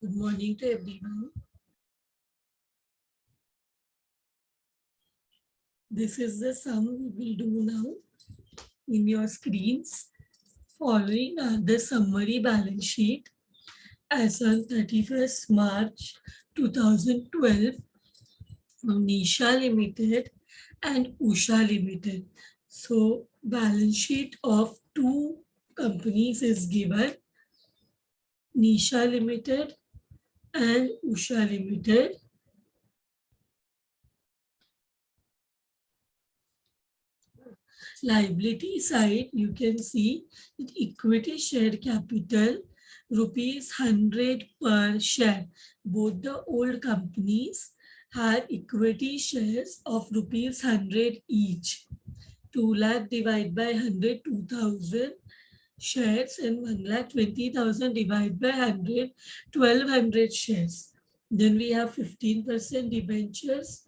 Good morning to everyone. This is the sum we will do now in your screens. Following are the summary balance sheet as on 31st March 2012 from Nisha Limited and Usha Limited. So balance sheet of two companies is given, Nisha Limited and Usha Limited. Liability side, you can see that equity share capital rupees 100 per share. Both the old companies had equity shares of rupees 100 each. 2 lakh divided by 100, 2,000 shares, and 1 lakh 20,000 divided by 100, 1,200 shares. Then we have 15% debentures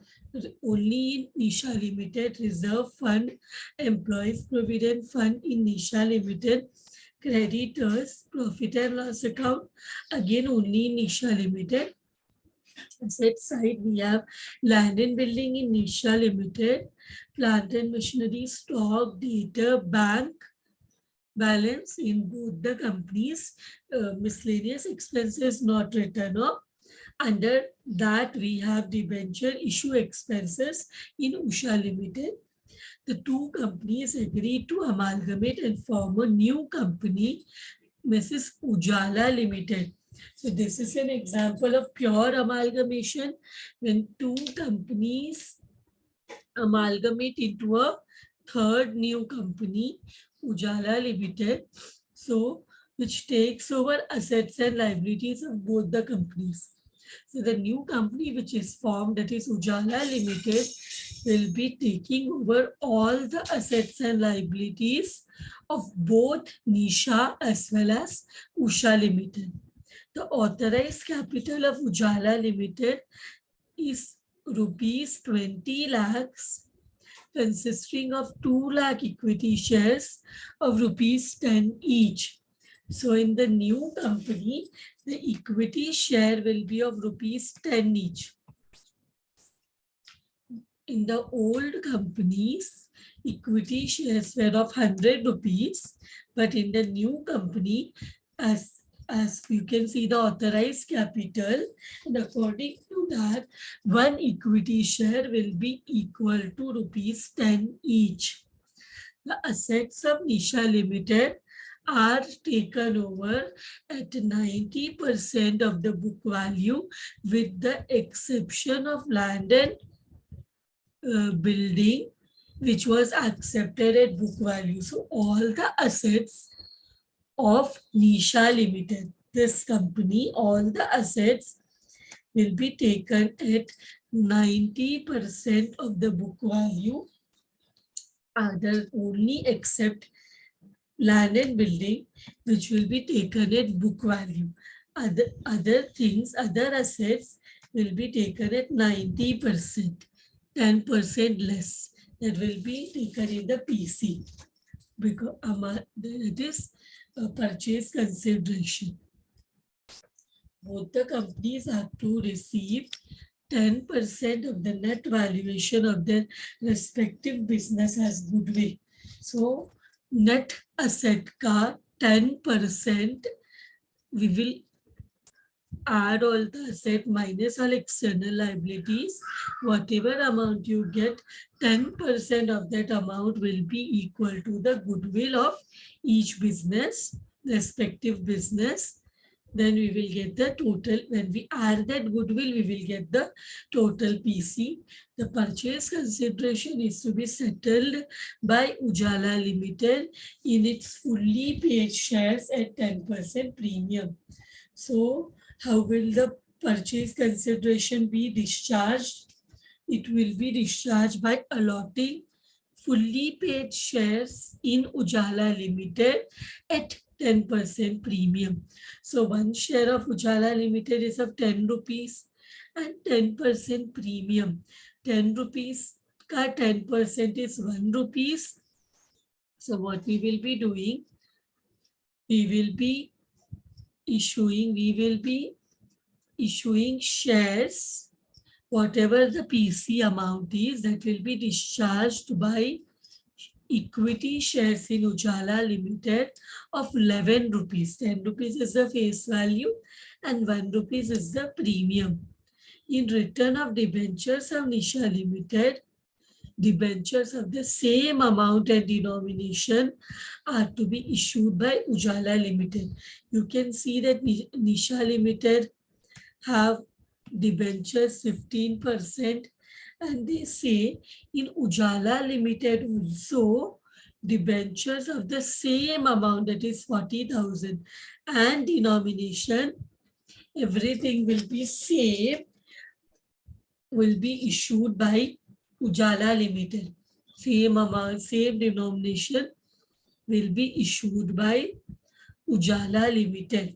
only in Nisha Limited, Reserve Fund, Employees Provident Fund in Nisha Limited, creditors, profit and loss account, again only in Nisha Limited. Asset side, we have land and building in Nisha Limited, plant and machinery, stock, data, bank, balance in both the companies, miscellaneous expenses not written off. Under that, we have debenture issue expenses in Usha Limited. The two companies agreed to amalgamate and form a new company, Mrs. Ujala Limited. So this is an example of pure amalgamation when two companies amalgamate into a third new company, Ujala Limited. So which takes over assets and liabilities of both the companies. So the new company which is formed, that is Ujala Limited, will be taking over all the assets and liabilities of both Nisha as well as Usha Limited. The authorized capital of Ujala Limited is rupees 20 lakhs, consisting of 2 lakh equity shares of rupees 10 each. So in the new company, the equity share will be of rupees 10 each. In the old companies, equity shares were of 100 rupees, but in the new company, as you can see the authorized capital, and according to that, one equity share will be equal to rupees 10 each. The assets of Nisha Limited are taken over at 90% of the book value, with the exception of land and building, which was accepted at book value. So all the assets of Nisha Limited, this company, all the assets will be taken at 90% of the book value, other only except land and building, which will be taken at book value. Other things, other assets will be taken at 90%, 10% less. That will be taken in the PC because it is a purchase consideration. Both the companies have to receive 10% of the net valuation of their respective business as goodwill. So net asset ka 10% we will add all the asset minus all external liabilities. Whatever amount you get, 10% of that amount will be equal to the goodwill of each business, respective business. Then we will get the total. When we add that goodwill, we will get the total PC. The purchase consideration is to be settled by Ujala Limited in its fully paid shares at 10% premium. So how will the purchase consideration be discharged? It will be discharged by allotting fully paid shares in Ujala Limited at 10% premium. So one share of Ujala Limited is of 10 rupees and 10% premium. 10 rupees ka 10% is 1 rupees. So what we will be doing, we will be issuing shares, whatever the PC amount is, that will be discharged by equity shares in Ujala Limited of 11 rupees. 10 rupees is the face value and 1 rupees is the premium. In return of debentures of Nisha Limited, debentures of the same amount and denomination are to be issued by Ujala Limited. You can see that Nisha Limited have debentures 15%, and they say in Ujala Limited also debentures of the same amount, that is 40,000, and denomination, everything will be same, will be issued by Ujala Limited. Same amount, same denomination will be issued by Ujala Limited.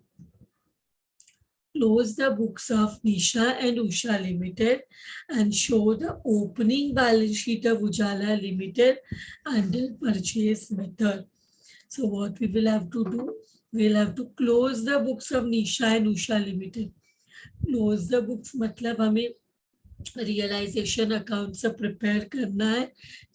Close the books of Nisha and Usha Limited and show the opening balance sheet of Ujala Limited under purchase method. So what we will have to do, we'll have to close the books of Nisha and Usha Limited. Close the books मतलब हमें realisation account से prepare करना है.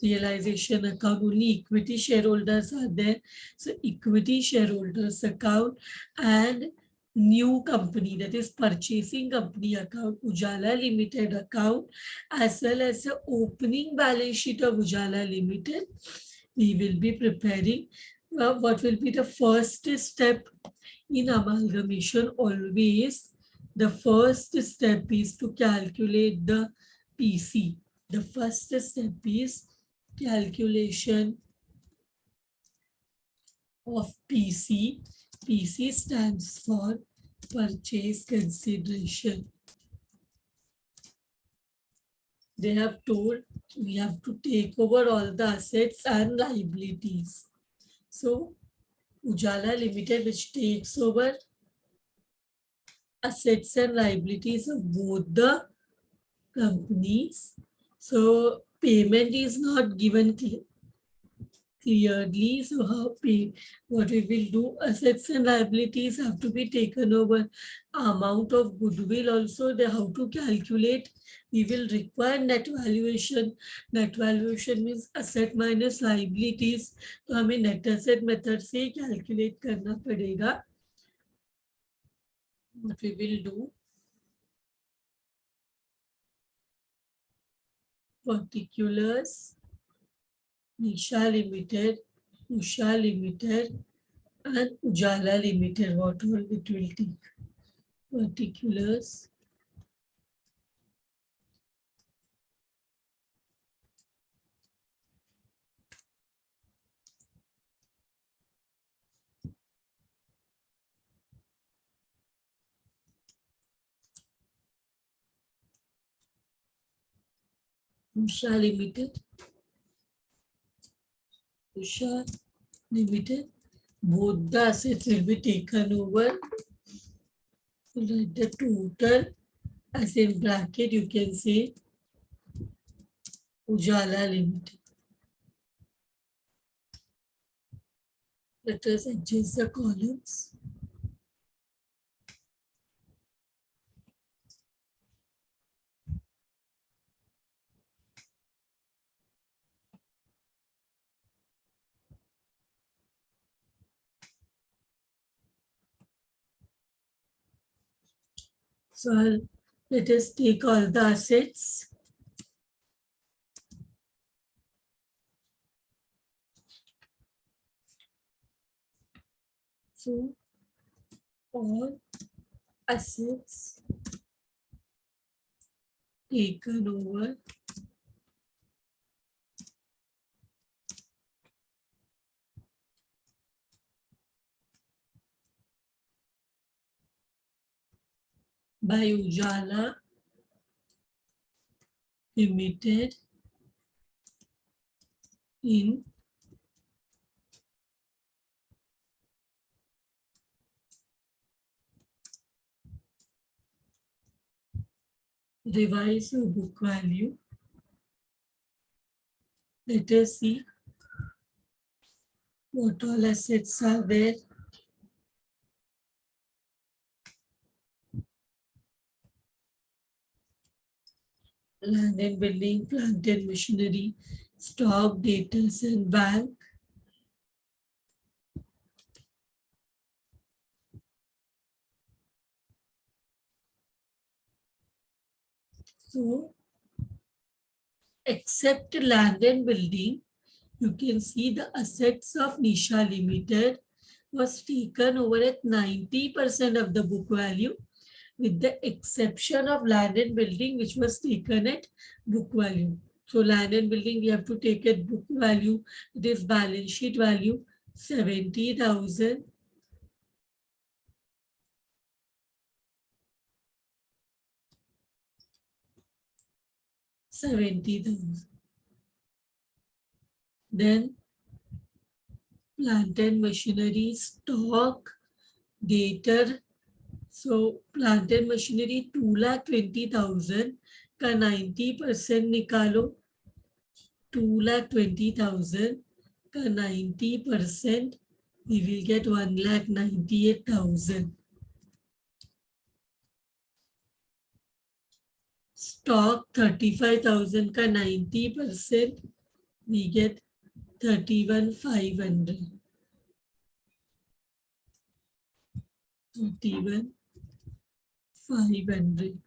Realization account only equity share holders are there, so equity share holders account and new company, that is purchasing company account, Ujala Limited account, as well as the opening balance sheet of Ujala Limited. We will be preparing what will be the first step in amalgamation. Always the first step is to calculate the PC. The first step is calculation of PC. PC stands for purchase consideration. They have told we have to take over all the assets and liabilities. So Ujala Limited, which takes over assets and liabilities of both the companies. So payment is not given clearly. So how pay, what we will do, assets and liabilities have to be taken over. Amount of goodwill also, the how to calculate. We will require net valuation. Net valuation means asset minus liabilities. तो हमें net asset method से calculate करना पड़ेगा. What we will do, particulars, Nisha Limited, Usha Limited, and Ujala Limited. What all it will take? Particulars, Usha Limited, Usha Limited. Both the assets will be taken over. So write the total as in bracket. You can say Ujala Limited. Let us adjust the columns. So let us take all the assets. So all assets taken over by Ujala Limited in revised book value. Let us see what all assets are there. land and building, plant and machinery, stock, debtors and bank. So, except land and building, you can see the assets of Nisha Limited was taken over at 90% of the book value, with the exception of land and building, which was taken at book value. So land and building we have to take at book value. It is balance sheet value 70,000. 70,000. Then plant and machinery, stock, debtor. So plant and machinery 2,20,000 का 90% निकालो. 2,20,000 का 90%, we will get 1,98,000. Stock 35,000 का 90%, we get 31,500. 31,500.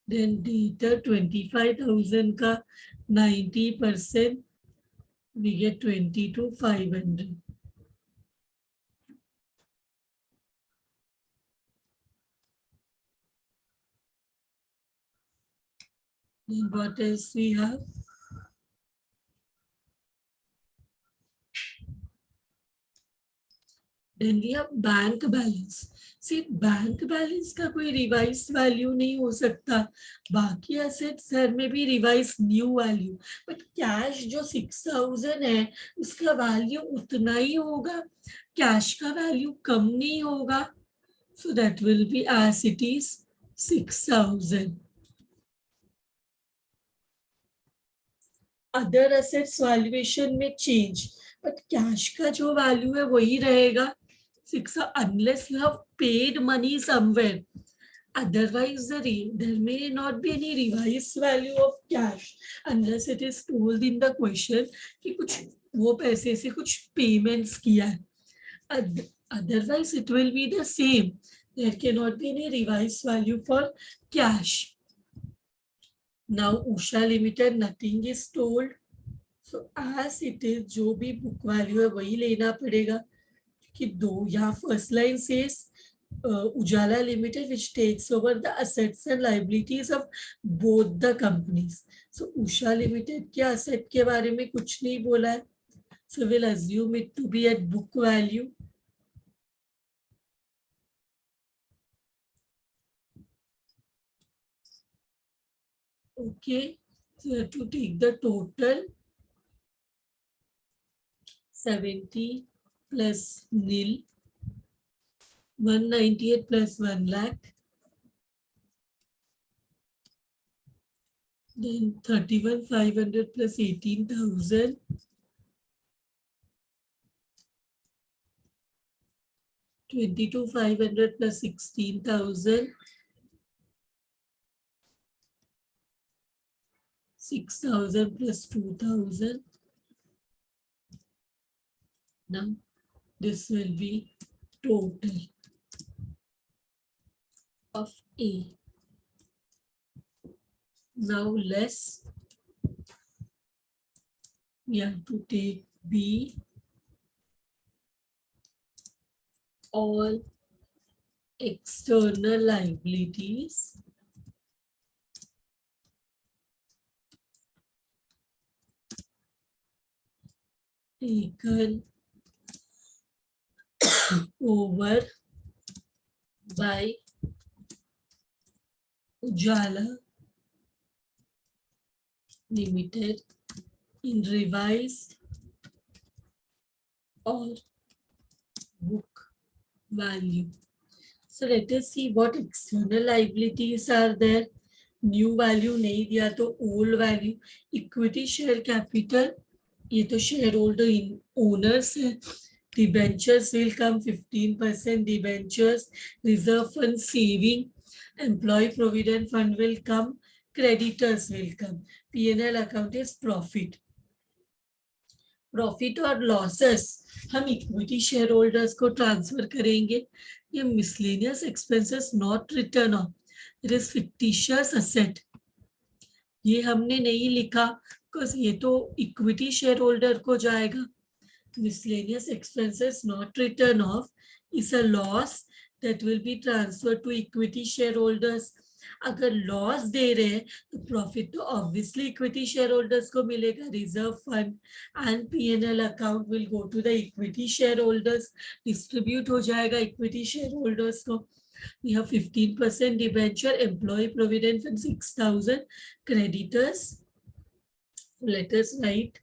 Then debtor 25,000 का 90%, we get 22,500. Then what else we have? Then we have bank balance. See, bank balance का कोई revise value नहीं हो सकता. बाकी एसेट्स सर में भी revise new value, but cash जो 6,000 है उसका वैल्यू उतना ही होगा. कैश का वैल्यू कम नहीं होगा. So that will be as it is 6,000. Other assets valuation में change, but cash का जो वैल्यू है वही रहेगा. 6, unless you have paid money somewhere. Otherwise, there may not be any revised value of cash unless it is told in the question कि कुछ वो पैसे से कुछ payments किया है. Otherwise, it will be the same. There cannot be any revised value for cash. Now, Usha Limited, nothing is told. So, as it is, जो भी book value है वही लेना पड़ेगा. कि दो यहाँ first line says Ujala Limited, which takes over the assets and liabilities of both the companies. So Usha Limited के asset के बारे में कुछ नहीं बोला है. So we'll assume it to be at book value. Okay, so you have to take the total 70 plus nil, 198 plus 1 lakh, then 31,500 plus 18,000, 22,500 plus 16,000, 6,000 plus 2,000. Now this will be total of A. Now less, we have to take B, all external liabilities taken over by Ujala Limited in revised or book value. So let us see what external liabilities are there. New value नहीं दिया तो old value. Equity share capital, ये तो shareholder owners है. Debentures will come 15%, debentures, reserve fund saving. Employee provident fund will come, creditors will come. P&L account is profit. Profit और losses हम equity share holders को transfer करेंगे. ये miscellaneous expenses not return of, it is fictitious asset. ये हमने नहीं लिखा because ये तो इक्विटी शेयर होल्डर को जाएगा. Miscellaneous expenses not return of is a loss that will be transferred to equity shareholders. अगर लॉस दे रहे हैं तो प्रॉफिट तो ऑब्वियसली इक्विटी शेयर होल्डर्स को मिलेगा. Reserve fund and P&L account will go to the equity share holders, distribute हो जाएगा equity share holders को. We have 15% debenture, employee provident fund 6,000, creditors. Let us write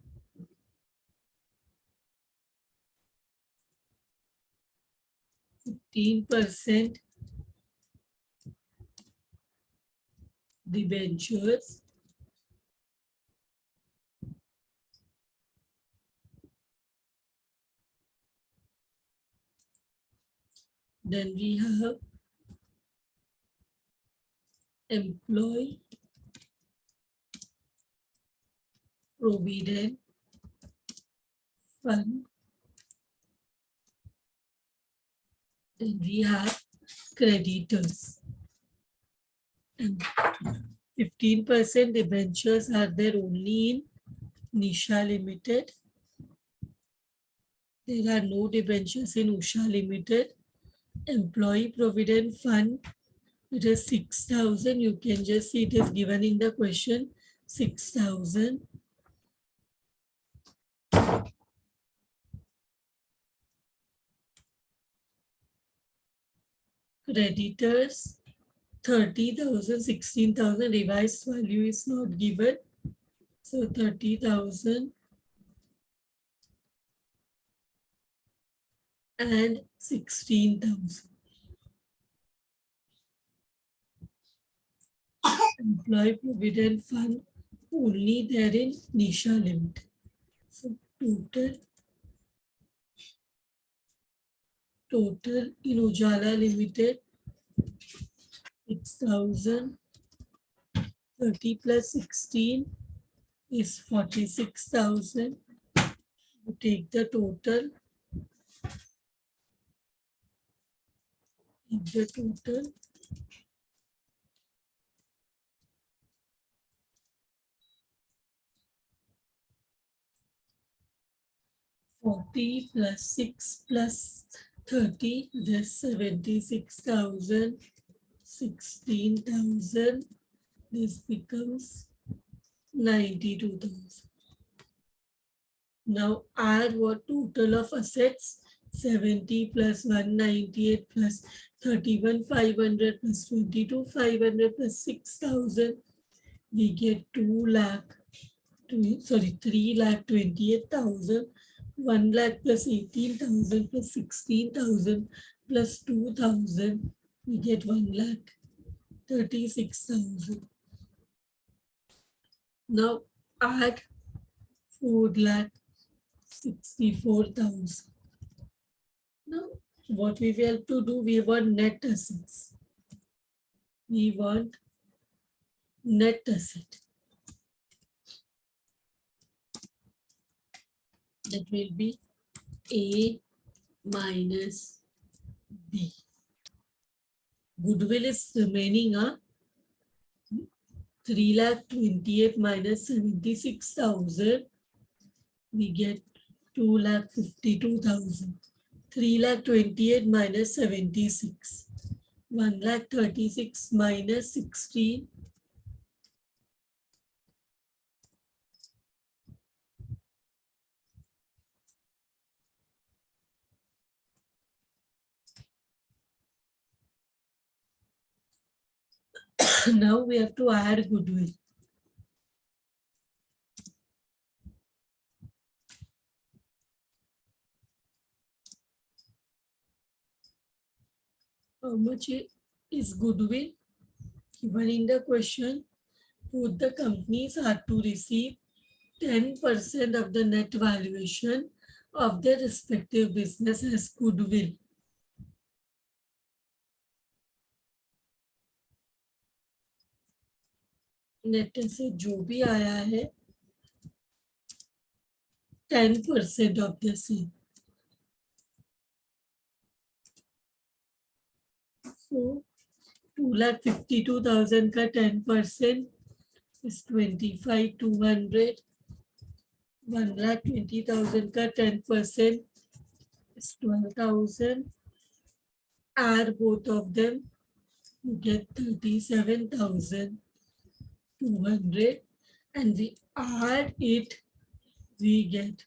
15% debentures, then we have employee provident fund, then we have creditors, and 15% debentures are there only in Nisha Limited. There are no debentures in Usha Limited. Employee provident fund, it is 6,000. You can just see it is given in the question, 6,000. Creditors 30,000, 16,000. Revised value is not given, so 30,000 and 16,000. Employee provident fund only there in Nisha Limited. So total in Ujala Limited 6,000. 30 plus 16 is 46,000. You take the total. Take the total. Plus 6 plus 30, that's 76,000. 16,000. This becomes 92,000. Now add what total of assets, 70 plus 198 plus 31,500 plus 22,500 plus 6,000. We get 3,28,000. 1 lakh plus 18,000 plus 16,000 plus 2,000. We get 1,36,000. Now add 4,64,000. Now what we will have to do, we want net assets. We want net asset. That will be A minus B. Goodwill is remaining 3,28,000 minus 76,000. We get 2,52,000. 3,28,000 minus 76. 1,36,000 minus 16. Now we have to add goodwill. How much is goodwill? Given in the question, both the companies are to receive 10% of the net valuation of their respective business as goodwill. Net से जो भी आया है 10% of the same. So 2,52,000 का 10% is 25,200. 1,20,000 का 10% is 12,000. Add both of them, you get 37,200, and we add it, we get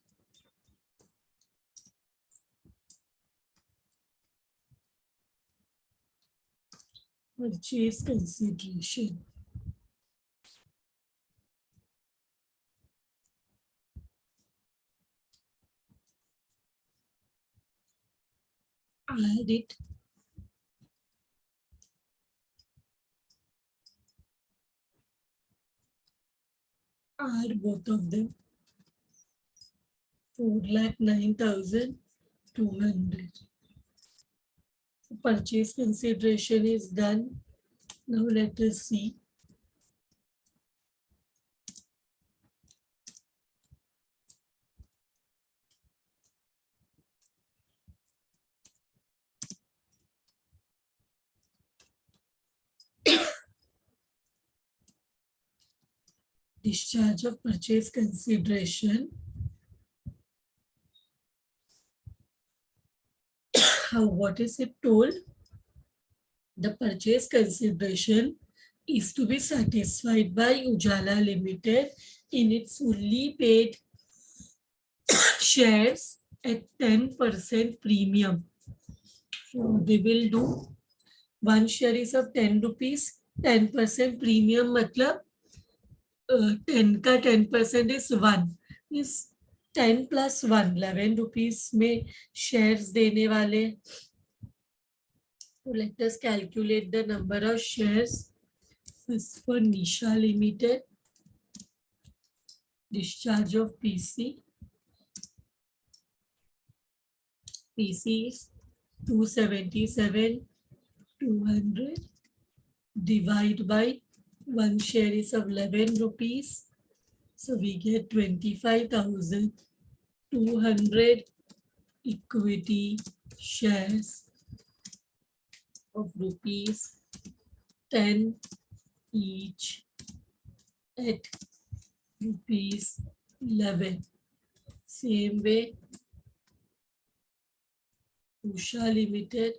purchase consideration. Add it. Add both of them. 4,09,200. Purchase consideration is done. Now let us see. Discharge of purchase consideration. What is it told? The purchase consideration is to be satisfied by Ujala Limited in its fully paid shares at 10% premium. So they will do one share is of 10 rupees, 10% premium मतलब 10 का 10% is 1, is 10 plus 1, 11 rupees में shares देने वाले. So let us calculate the number of shares. First for Nisha Limited, discharge of PC. PC is 277,200 divide by one share is of 11 rupees. So we get 25,200 equity shares of rupees 10 each at rupees 11. Same way, Usha Limited,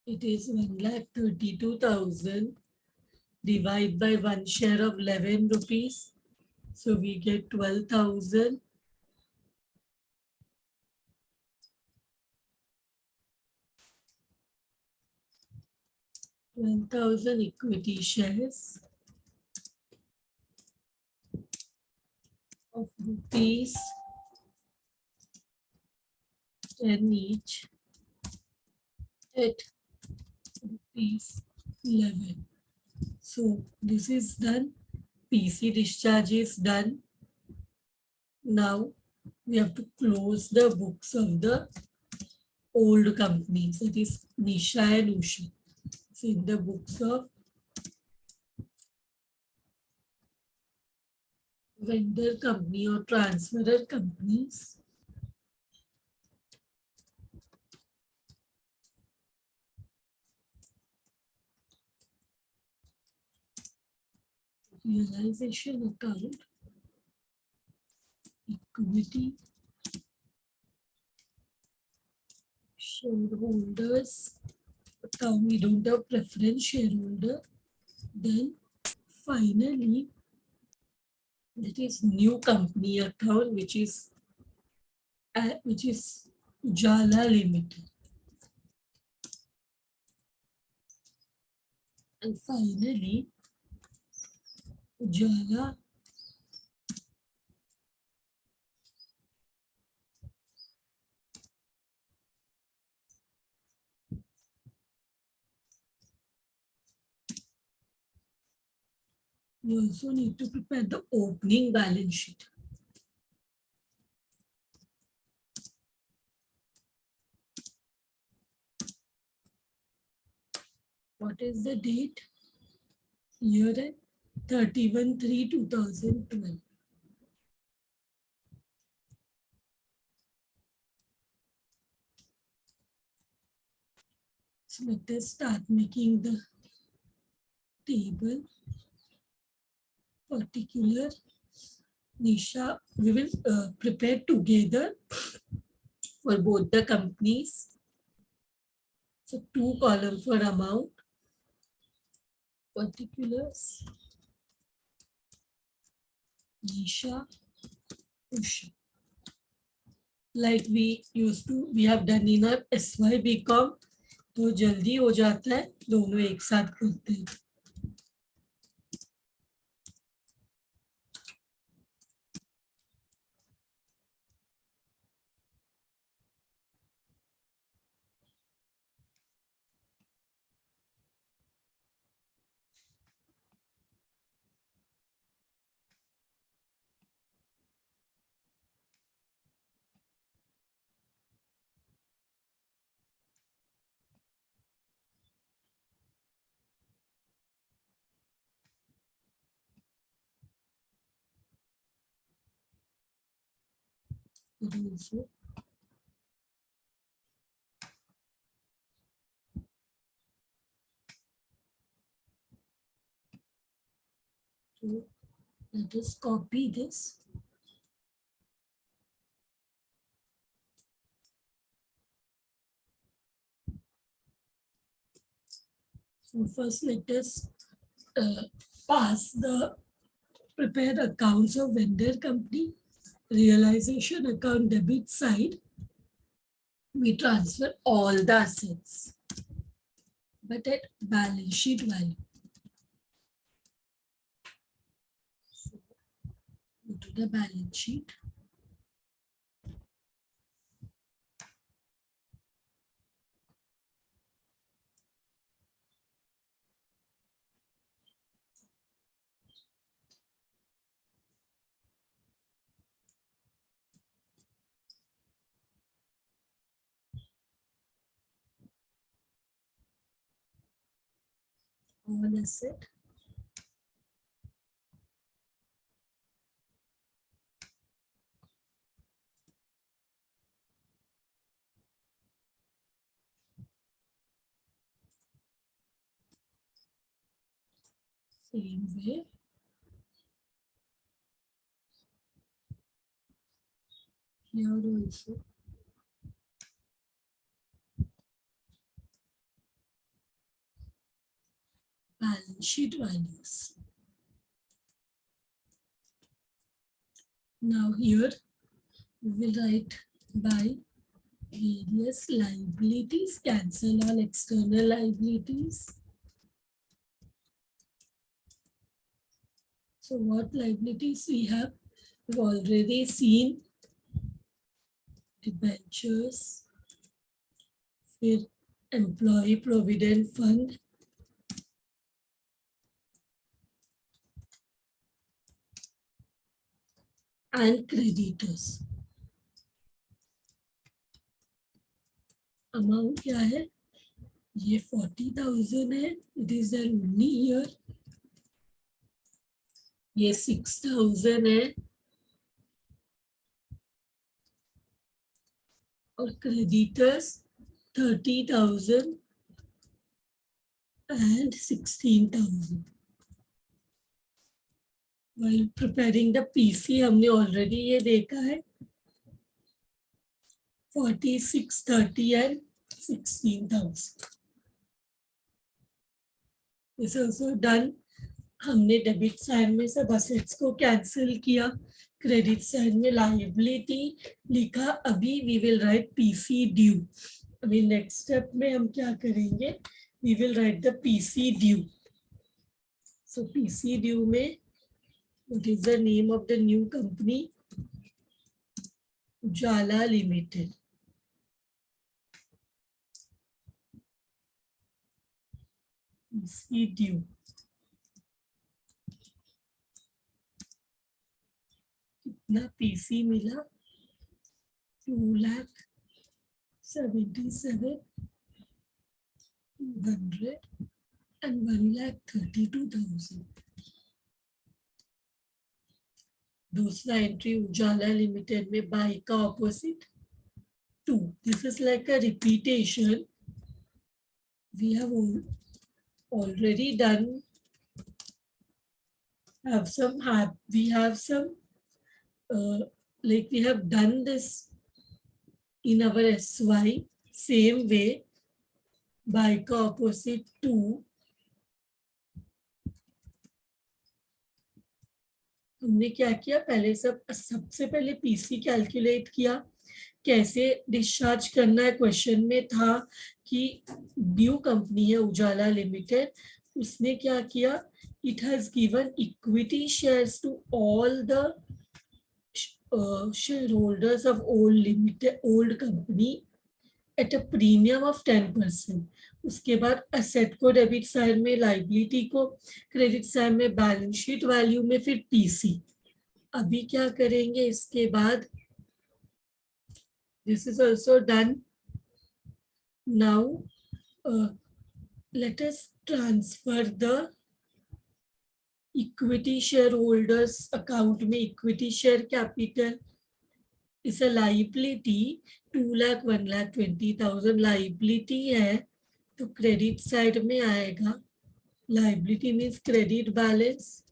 it is 1,32,000 divide by one share of 11 rupees. So we get 12,000. 12,000 equity shares of rupees 10 each at rupees 11. So this is done. PC discharge is done. Now we have to close the books of the old companies, that is Nisha and Usha. So in the books of vendor company or transferor companies, realization account, equity, shareholders account, we don't have preference shareholder. Then finally, that is new company account, which is Ujala Limited. And finally, Ujala you also need to prepare the opening balance sheet. what is the date? Year end 31/3/2012. So let us start making the table. Particular Nisha, we will prepare together for both the companies. So 2 columns for amount, particulars, Nisha, Usha. Like we used to, we have done in our SY BCom, तो जल्दी हो जाता है, दोनों एक साथ करते हैं. Also, so let us copy this. So first let us pass the prepared accounts of vendor company. Realization account debit side, we transfer all the assets, but at balance sheet value. So go to the balance sheet. All asset. Same way. Here also. Balance sheet values. Now here we will write by various liabilities, cancel all external liabilities. So what liabilities we have? We've already seen debentures, फिर employee provident fund, and creditors. Amount क्या है? ये 40,000 है. It is there only here. ये 6,000 है. और creditors 30,000 and 16,000. While preparing the PC हमने already ये देखा है 46, 30 and 16,000. This is also done. हमने डेबिट साइड में सब असेट्स को कैंसिल किया, क्रेडिट साइड में लायबिलिटी लिखा. अभी we will write PC due. अभी नेक्स्ट स्टेप में हम क्या करेंगे? We will write the PC due. So PC due में what is the name of the new company? Ujala limited. PC due कितना पीसी मिला? 2,77,200. and 1,32,000. दूसरा एंट्री उजाला लिमिटेड में बाय का opposite 2. This is like a repetition. We have already done. We have some like we have done this in our SY same way. By का opposite 2. हमने क्या किया, पहले सबसे पहले पीसी कैलकुलेट किया, कैसे डिस्चार्ज करना है क्वेश्चन में था कि न्यू कंपनी है उजाला लिमिटेड, उसने क्या किया, it has given equity shares to all the share holders of old company at a premium of 10%. उसके बाद असेट को डेबिट साइड में, लाइबिलिटी को क्रेडिट साइड में, बैलेंस शीट वैल्यू में, फिर पीसी. अभी क्या करेंगे इसके बाद, this is also done. Now let us transfer the equity share holders account में equity share capital is a liability 2,01,20,000 liability है, तो क्रेडिट साइड में आएगा. Liability means credit balance,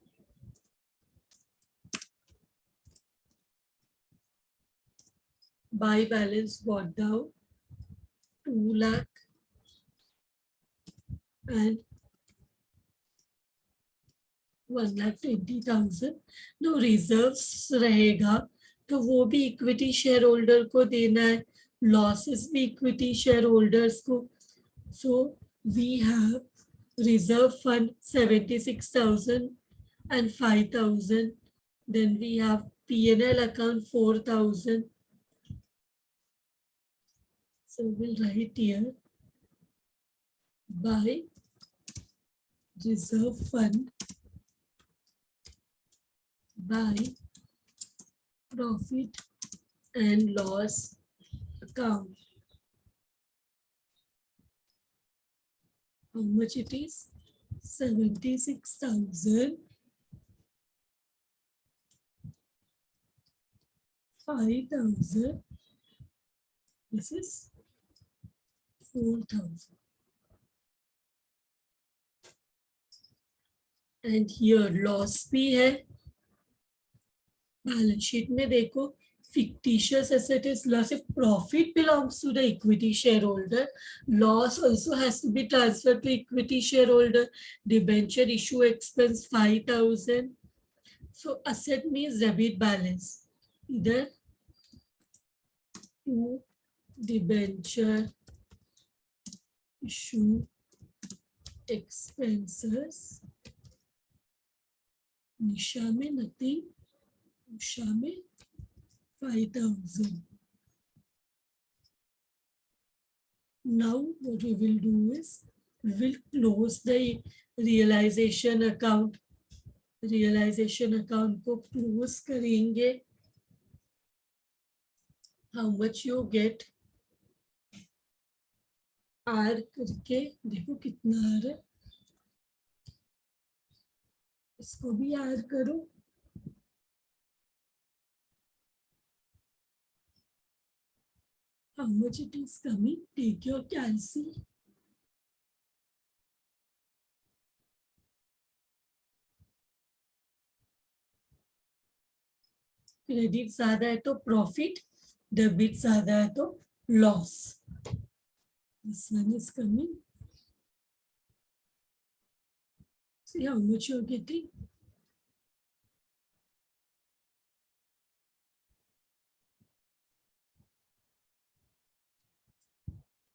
by balance bought down 2 lakh and 1,20,000. No reserves रहेगा तो वो भी equity share holder को देना है, लॉसेस भी इक्विटी शेयर होल्डर्स को. So we have reserve fund 76,000 and 5,000. Then we have P&L account 4,000. So we'll write here by reserve fund by profit and loss account. How much it is? 76,000, 5,000. This is 4,000. And here loss भी है. Balance sheet में देखो, fictitious asset is loss. If profit belongs to the equity shareholder, loss also has to be transferred to equity shareholder. Debenture issue expense 5,000. So asset means debit balance. Either to debenture issue expenses. Nisha में nothing. Usha में 5,000. Now what we will do is we will close the realization account. Realization account को close करेंगे. How much you get? R करके देखो कितना आ रहा है, इसको भी R करो. How much it is coming? Take your calci. Credit ज्यादा है तो प्रॉफिट, डेबिट ज्यादा है तो loss. This one is coming. See how much you're getting.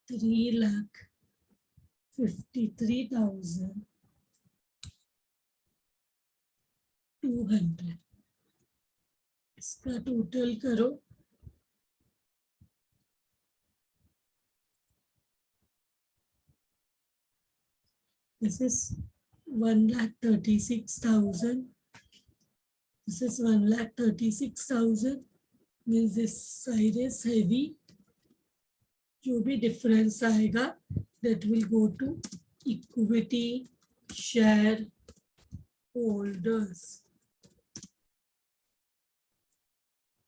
$3,53,200. इसका टोटल करो. This is 1,36,000. This is 1,36,000. Means this side is heavy. जो भी डिफरेंस आएगा that will go to equity share holders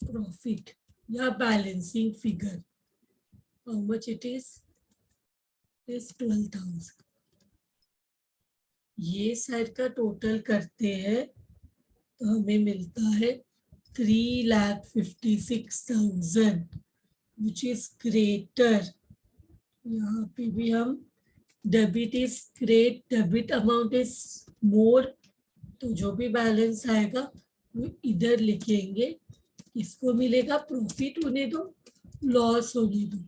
profit या balancing figure, how much it is 12,000। ये side का total करते हैं तो हमें मिलता है 3,56,000 विच इज ग्रेटर। यहाँ पे भी हम debit is great, debit amount is more, तो जो भी बैलेंस आएगा वो इधर लिखेंगे। किसको मिलेगा? प्रॉफिट होने दो, लॉस होने दो।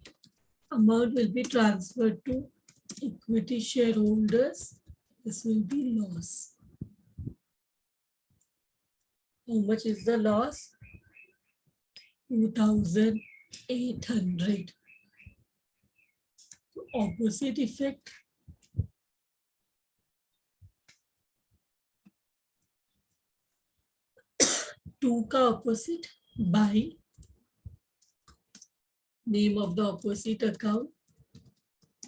Amount will be transferred to equity share holders, this will be loss. How much is the loss? 2,800. Opposite effect, 2 का opposite by name of the opposite account,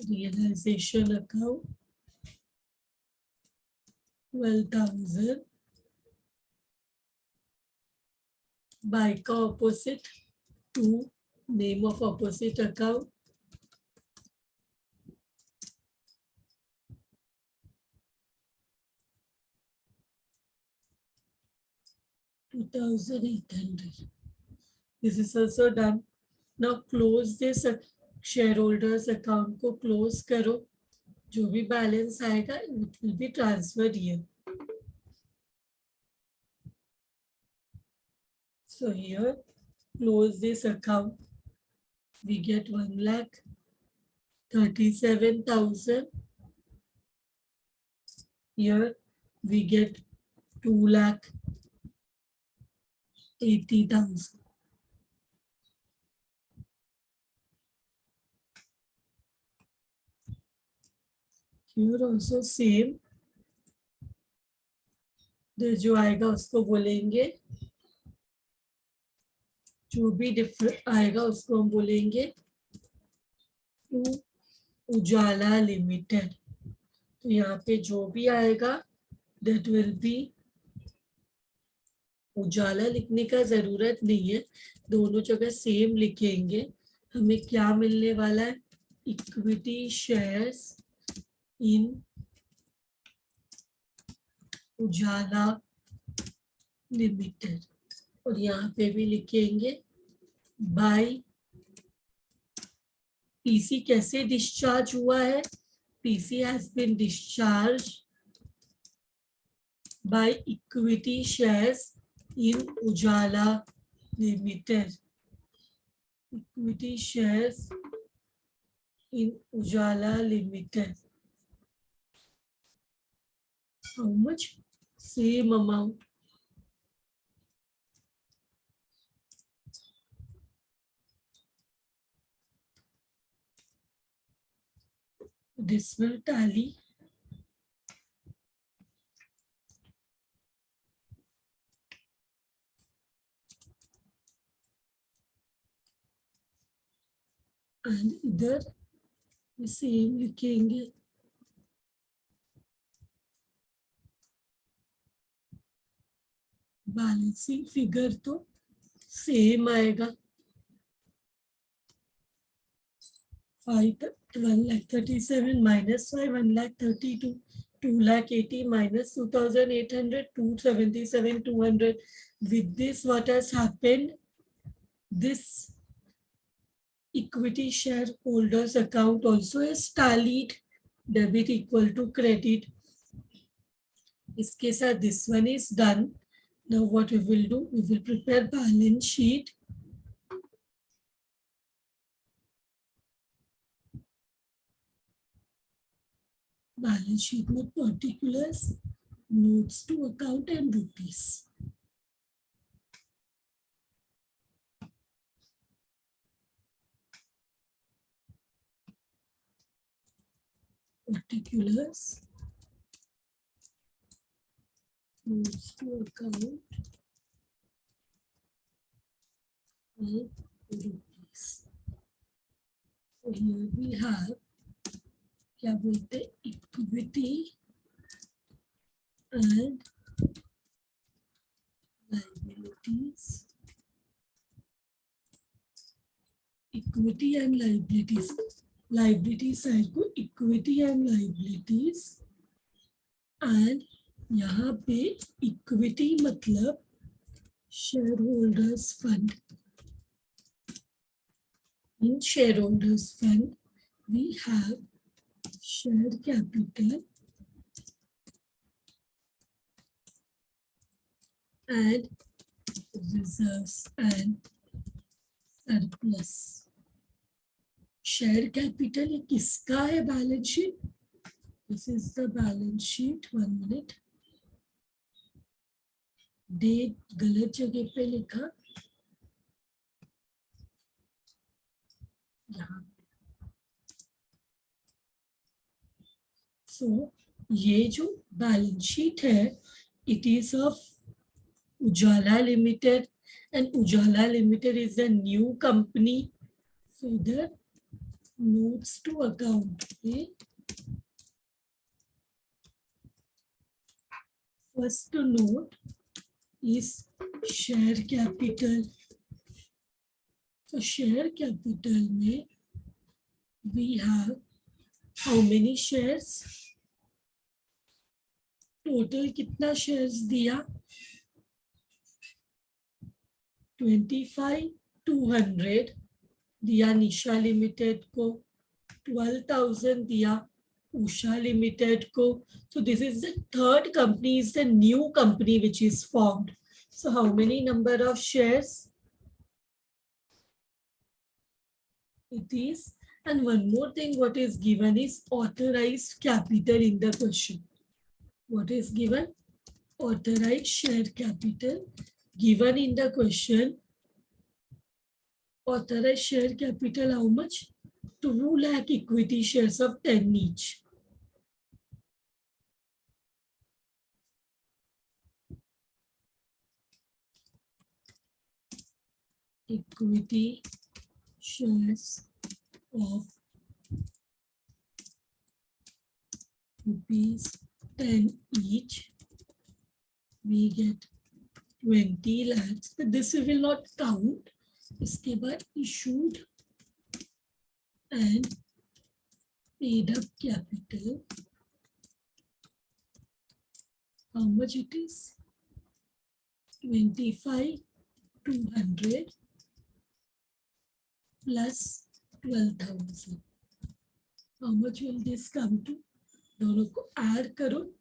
realization account 12,000 by का opposite 2, name of opposite account 2,800. This is also done. Now close this shareholders account को close करो, जो भी balance आएगा it will be transferred here. So here close this account, we get 1,37,000. Here we get 2,80,000. Here also same, जो आएगा उसको बोलेंगे, जो भी डिफरेंट आएगा उसको हम बोलेंगे टू उजाला लिमिटेड। तो यहाँ पे जो भी आएगा दैट विल बी उजाला, लिखने का जरूरत नहीं है, दोनों जगह सेम लिखेंगे। हमें क्या मिलने वाला है? Equity shares in Ujala limited, और यहाँ पे भी लिखेंगे बाय पीसी। कैसे डिस्चार्ज हुआ है? PC has been discharge by equity shares in Ujala limited. Equity shares in Ujala limited, how much? Same amount, this will tally. And इधर सेम लिखेंगे। बैलेंसिंग फिगर तो सेम आएगा। 1,37,000 minus 5, 1,32,000, 2,80,000 minus 2,800, 277,200. With this, what has happened? This equity shareholders account also is tallied, debit equal to credit. इसके साथ this one is done. Now what we will do? We will prepare balance sheet. Balance sheet में particulars, notes to account and rupees. Particulars, notes to account and rupees. So here we have क्या बोलते हैं? Equity and liabilities, equity and liabilities, liability side को equity and liabilities, and यहाँ पे equity मतलब share holders fund. In shareholders fund we have share capital and reserves and surplus. Share capital ये किसका है balance sheet? This is the balance sheet. 1 minute. Date गलत जगह पे लिखा, यहाँ. So ये जो बैलेंस शीट है, it is of Ujala Limited, and Ujala Limited is a new company. So the notes to account. Okay. First note is share capital. So share capital में we have how many shares? Total कितना shares दिया? 25,200 दिया निशा limited को, 12,000 दिया Usha limited को. So this is the third company, is the new company which is formed. So how many number of shares? It is. And one more thing, what is given is authorized capital in the question. What is given? Authorized share capital given in the question. Authorized share capital how much? 2 lakh equity shares of 10 each. Equity shares of ₹10 each, we get 20 lakhs, but this we will not count. इसके बाद issued and paid up capital, how much it is? 25,200 plus 12,000. How much will this come to? दोनों को add करो,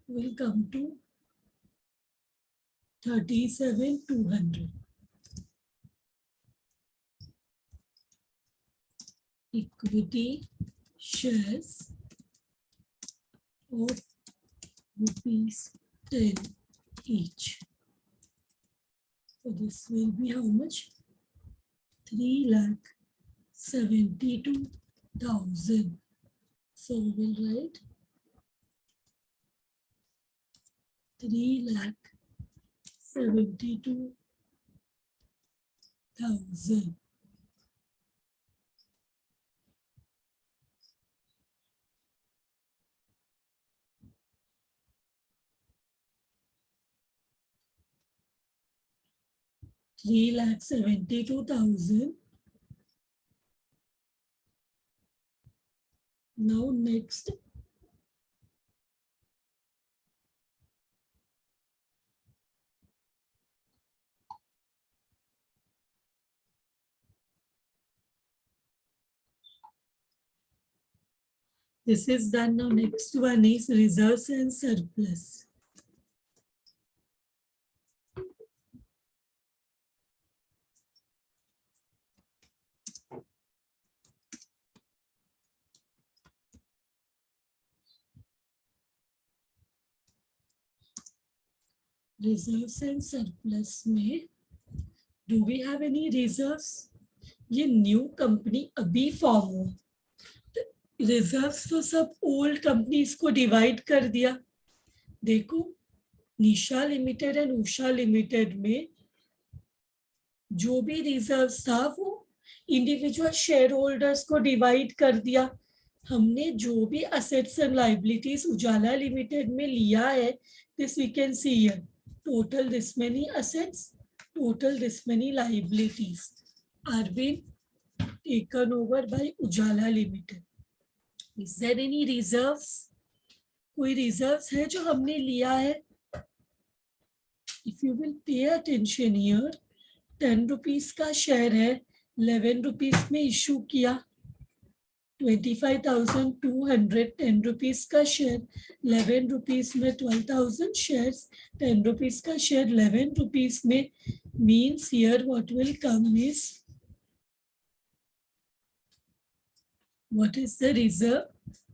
will come to 37,200. Equity shares of ₹10 each. So this will be how much? 3,72,000. So we will write 3,72,000. $3,72,000. Now next, this is done. Now next one is reserves and surplus. Reserves and surplus में do we have any reserves? ये new company अभी form हो, reserves तो सब old companies को divide कर दिया. देखो निशा लिमिटेड एंड उषा लिमिटेड में जो भी रिजर्व्स था वो इंडिविजुअल शेयर होल्डर्स को डिवाइड कर दिया. हमने जो भी assets and liabilities Ujala limited में लिया है, This we can see here. Total this many assets, total this many liabilities are being taken over by Ujala Limited. Is there any reserves? कोई reserves है जो हमने लिया है? If you will pay attention here, 10 rupees का share है, 11 rupees में issue किया, 25,200, 10 rupees का शेयर, 11 rupees में 12,000 shares, 10 rupees का शेयर 11 rupees में, means here what will come is, what is the reserve?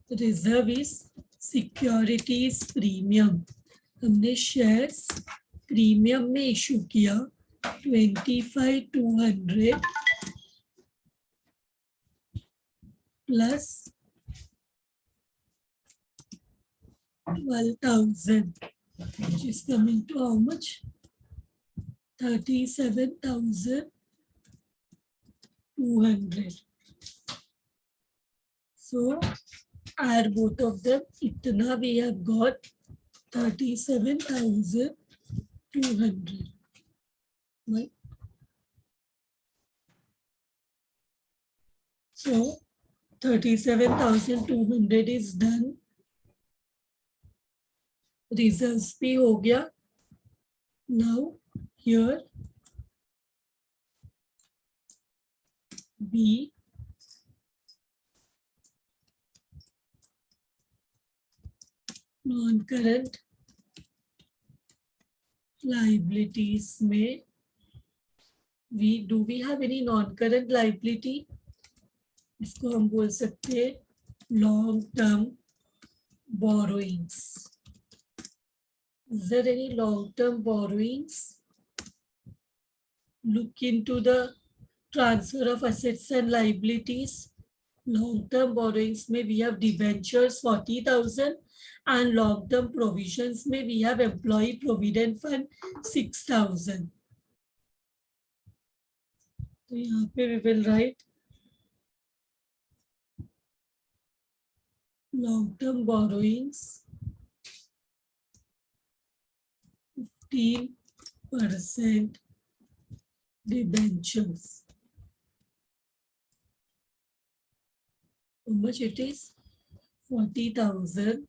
The reserve is securities premium. हमने shares premium में इशू किया 25,200 plus 12,000, which is coming to how much? 37,200. So add both of them, itna we have got 37,200. Right? So 37,200 is done. Reserves भी हो गया. Now here B non-current liabilities में do we have any non-current liability? इसको हम बोल सकते हैं long term borrowings. Is there any long term borrowings? Look into the transfer of assets and liabilities. Long term borrowings may we have debentures 40,000 and long term provisions may we have employee provident fund 6,000. तो यहाँ पे we will write long term borrowings 15% debentures. How much it is? 40,000.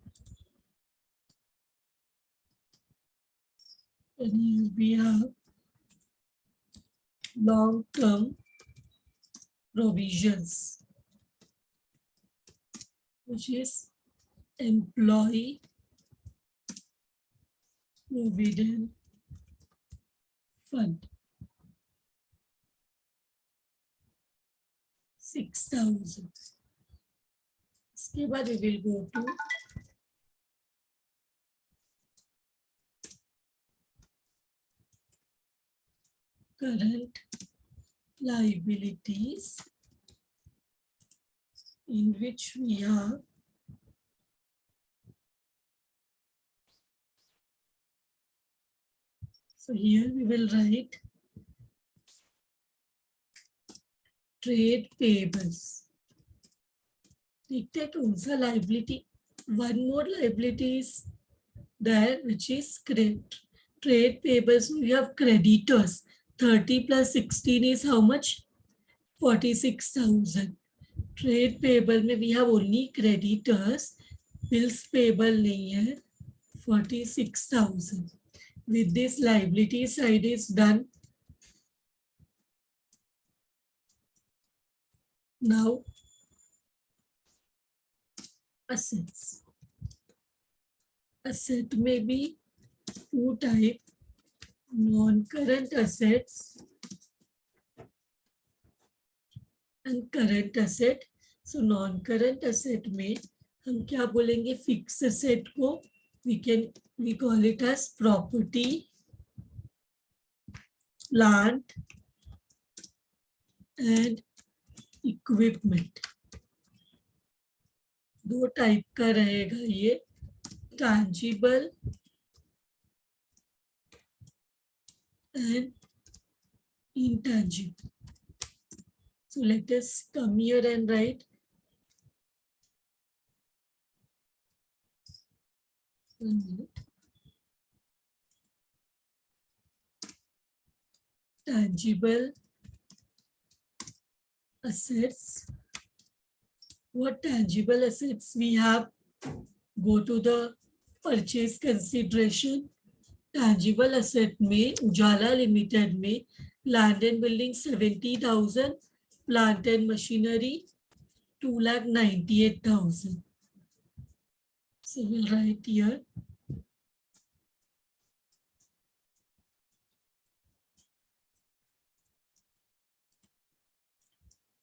And here we have long-term provisions, which is employee provident fund 6,000. इसके बाद we will go to current liabilities, in which we have so here we will write trade payables. देखते हैं कौन सा liability. One more liability is there, which is trade payables. We have creditors. 30 plus 16 is how much? 46,000. Trade payable में we have only creditors. Bills payable नहीं है. 46,000. With this liability side is done. Now assets. Asset may be two type, non-current assets and current asset. So non-current asset में हम क्या बोलेंगे? Fixed asset को we call it as property, plant and equipment. दो type का रहेगा ये, tangible and intangible. So let us come here and write tangible assets. What tangible assets we have? Go to the purchase consideration. Tangible asset में उजाला limited में land and building 70,000, plant and machinery 2,98,000. So we'll write here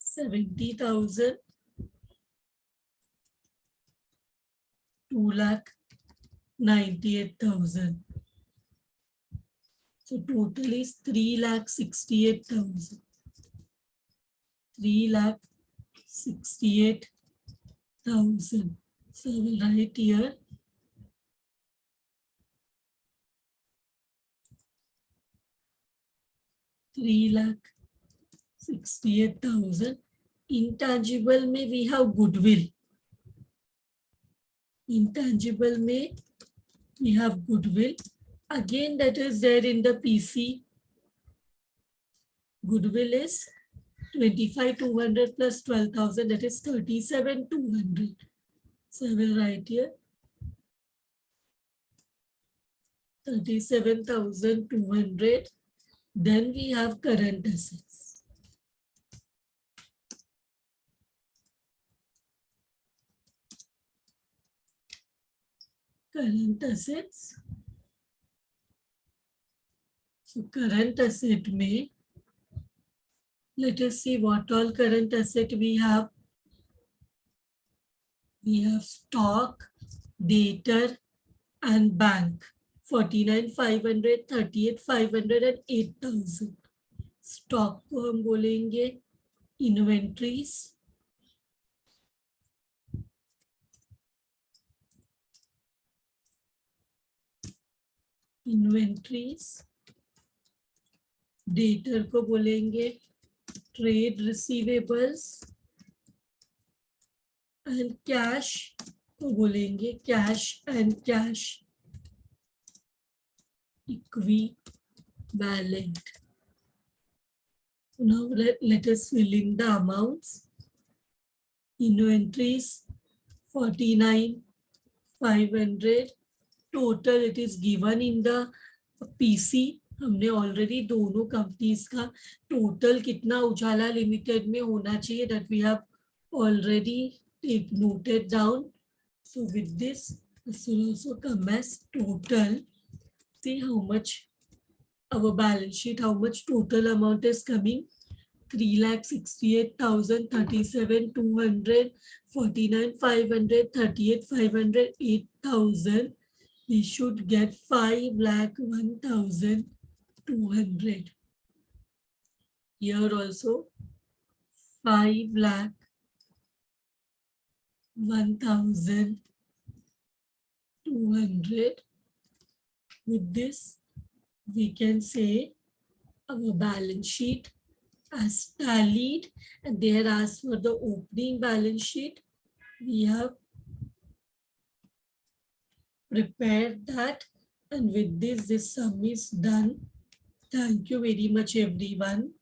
70,000, 2,98,000. So total is 3,68,000. 3,68,000. So I will write here 3,68,000. Intangible में we have goodwill. Intangible में we have goodwill. Again, that is there in the PC. Goodwill is 25,200 plus 12,000, that is 37,200. So I will write here 37,200. Then we have current assets. Current assets. So current asset may, let us see what all current asset we have. We have stock, debtor, and bank. 49,500, 38,500 and 8,000. Stock को हम बोलेंगे inventories, debtor को बोलेंगे trade receivables and cash को बोलेंगे cash and cash equivalent. Now let us fill in the amounts. Inventories 49,500. Total it is given in the PC. हमने already दोनों companies का टोटल कितना उजाला लिमिटेड में होना चाहिए that we have already noted down. So with this will also come as total. See how much our balance sheet, how much total amount is coming. 3,68,000, 37,200, 49,500, 38,500, 8,000. We should get 5,01,200. Here also 5,01,200. With this, we can say our balance sheet as tallied, and there as for the opening balance sheet, we have prepared that, and with this sum is done. Thank you very much, everyone.